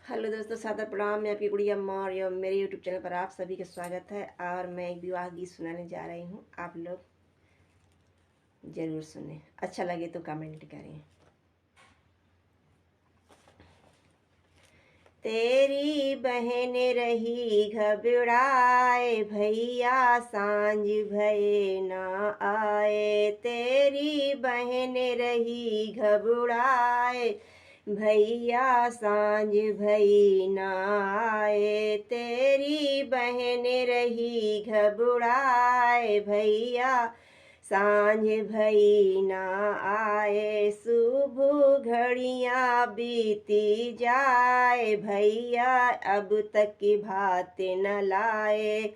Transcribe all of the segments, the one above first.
Hello दोस्तों, सादर प्रणाम। मैं आपकी गुड़िया अम्मा और मेरे यूट्यूब चैनल पर आप सभी का स्वागत है। और मैं एक विवाह गीत सुनाने जा रही हूँ, आप लोग ज़रूर सुने। अच्छा लगे तो कमेंट करें। तेरी बहन रही घबराए, भैया सांझ भये ना आए। तेरी बहन रही घबराए, भैया सांझ भई ना आए। तेरी बहन रही घबराए, भैया सांझ भई ना आए। शुभ घड़ियाँ बीती जाए, भैया अब तक की भात न लाए।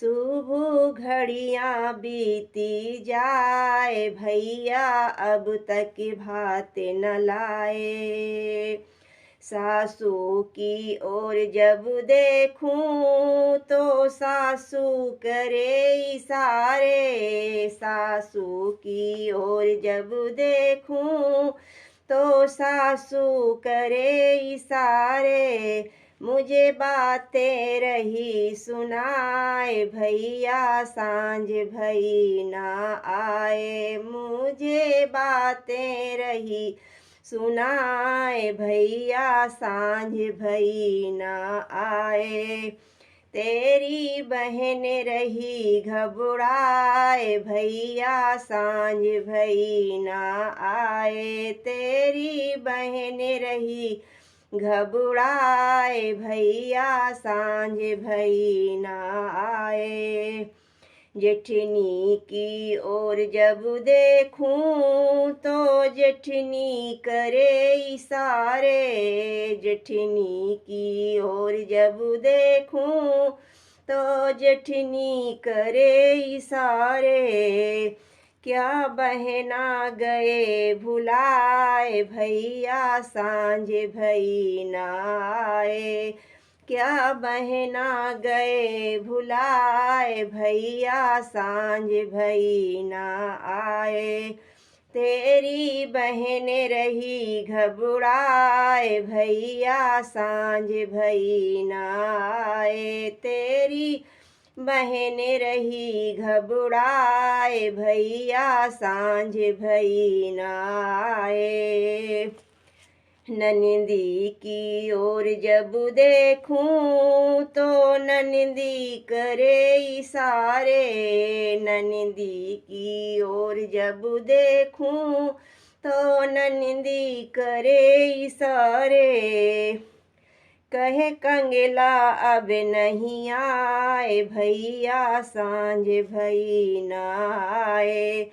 शुभ घड़ियाँ बीती जाए, भैया अब तक की भात न लाए। सासू की ओर जब देखूं तो सासू करे इशारे। सासू की ओर जब देखूं तो सासू करे इशारे। मुझे बातें रही सुनाए, भैया सांझ भई ना आए। मुझे बातें रही सुनाए, भैया सांझ भई ना आए। तेरी बहन रही घबराए, भैया सांझ भई ना आए। तेरी बहन रही घबराए, भैया सांझ भई ना आए। जेठनी की ओर जब देखूं तो जेठनी करे इशारे। जेठनी की ओर जब देखूं तो जेठनी करे इशारे। क्या बहना गए भुलाए, भैया सांझ भई ना आए। क्या बहना गए भुलाए, भैया सांझ भई ना आए। तेरी बहन रही घबराए, भैया सांझ भई ना आए। तेरी बहन रही घबराए, भैया सांझ भई ना आए। ननदी की ओर जब देखूं तो ननदी करे इशारे। ननदी की ओर जब देखूं तो ननदी करे इशारे। कहे कंगला अब नहीं आए, भैया सांझ भई ना आए।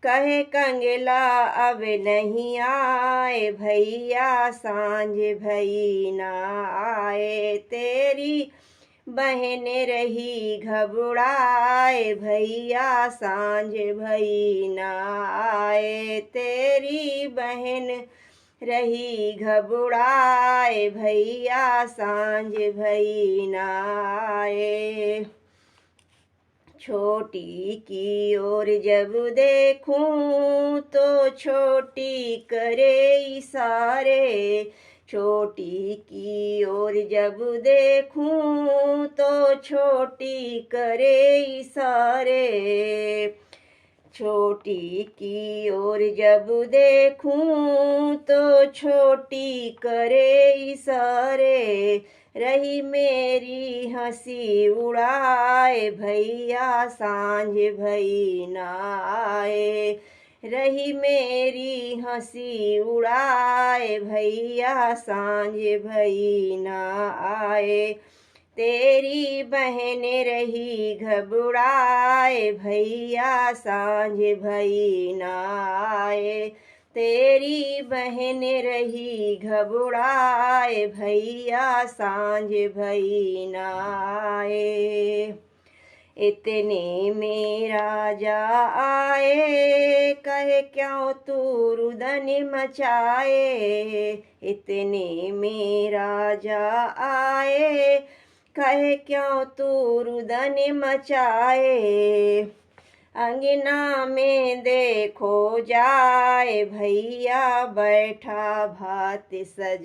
कहे कंगला अब नहीं आए, भैया सांझ भई ना आए। तेरी बहन रही घबराए, भैया सांझ भई ना आए। तेरी बहन रही घबराए, भैया सांझ भई ना आए। छोटी की ओर जब देखूं तो छोटी करे इशारे। छोटी की ओर जब देखूं तो छोटी करे इशारे। छोटी की ओर जब देखूं तो छोटी करे इशारे। रही मेरी हंसी उड़ाए, भैया सांझ भई ना आए। रही मेरी हंसी उड़ाए, भैया सांझ भई ना आए। तेरी बहन रही घबराए, भैया सांझ भई ना आए। तेरी बहन रही घबराए, भैया सांझ भई ना आए। इतने में राजा आए, कहे क्यों तू रुदन मचाए। इतने में राजा आए, कहे क्यों तू रुदन मचाए। अंगना में देखो जाए, भैया बैठा भात सज